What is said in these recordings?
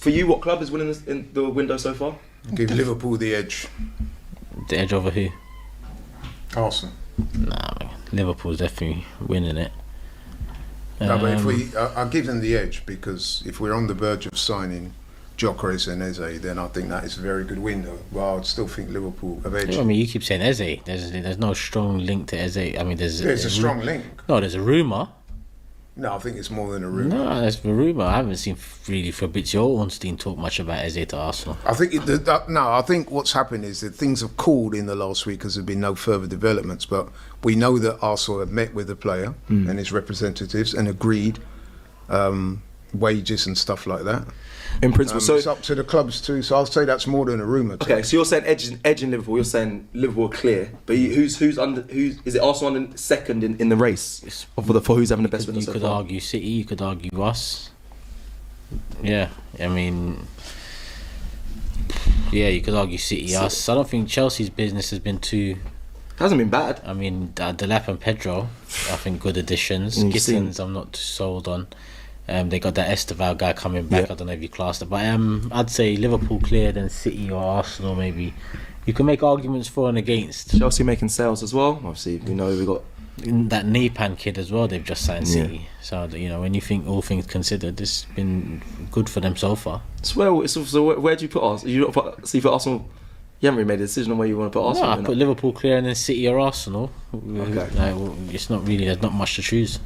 For you, what club is winning in the window so far? Give Liverpool the edge. The edge over who? Arsenal. Nah, man. Liverpool's definitely winning it. No, but I'll give them the edge, because if we're on the verge of signing Gyökeres and Eze, then I think that is a very good window. Well, I'd still think Liverpool have edge. I mean, you keep saying Eze. There's no strong link to Eze. I mean, there's a strong link. No, there's a rumour. No, I think it's more than a rumour. No, that's a rumour. I haven't seen really Fabrizio Ornstein talk much about Eze to Arsenal. I think I think what's happened is that things have cooled in the last week because there have been no further developments. But we know that Arsenal have met with the player and his representatives and agreed wages and stuff like that. In principle, so it's up to the clubs too. So I'll say that's more than a rumour. Okay, so you're saying edge in Liverpool. You're saying Liverpool are clear, but who's is it Arsenal under second in the race for who's having the best window so far? You could argue City. You could argue us. Yeah, I mean, yeah, you could argue City, us. I don't think Chelsea's business has been too. Hasn't been bad. I mean, Delap and Pedro, I think good additions. Gittins, I'm not too sold on. They got that Esteval guy coming back. I don't know if you classed it, but I'd say Liverpool clear, then City or Arsenal maybe. You can make arguments for and against. Chelsea making sales as well. Obviously, we know we got that Nepan kid as well. They've just signed City, so when you think all things considered, this has been good for them so far. So where do you put Arsenal? You put Arsenal. You haven't really made a decision on where you want to put Arsenal. No, I put Liverpool clear and then City or Arsenal. Okay. It's not really. There's not much to choose.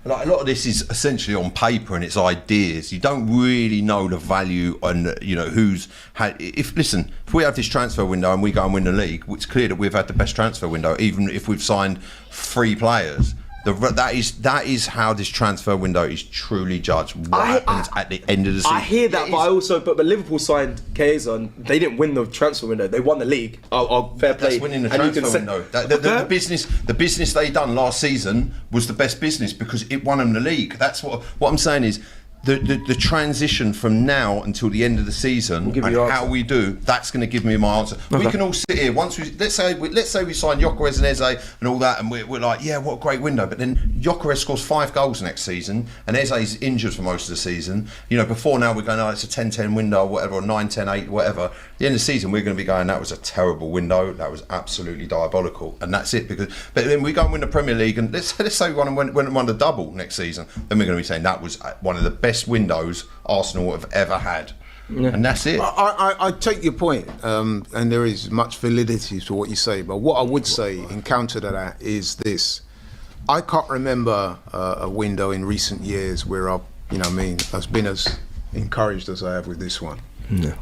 Like, a lot of this is essentially on paper and it's ideas. You don't really know the value and who's had. If we have this transfer window and we go and win the league, it's clear that we've had the best transfer window, even if we've signed 3 players. That is how this transfer window is truly judged. What happens at the end of the season? I hear that, but Liverpool signed Chiesa and they didn't win the transfer window. They won the league. Fair play. That's winning the transfer window. The business they done last season was the best business because it won them the league. That's what I'm saying is. The transition from now until the end of the season and how we do, that's going to give me my answer. Okay. We can all sit here once let's say we sign Gyökeres and Eze and all that, and we're like, yeah, what a great window. But then Gyökeres scores 5 goals next season, and Eze's injured for most of the season. Before now we're going, it's a 10-10 window or whatever, or 9-10-8, whatever. At the end of the season we're going to be going, that was a terrible window, that was absolutely diabolical, and that's it. But then we go and win the Premier League, and let's say we won the double next season, then we're going to be saying that was one of the best windows Arsenal have ever had, and that's it. I take your point, and there is much validity to what you say, but what I would say in counter to that is this: I can't remember a window in recent years where I've been as encouraged as I have with this one. No.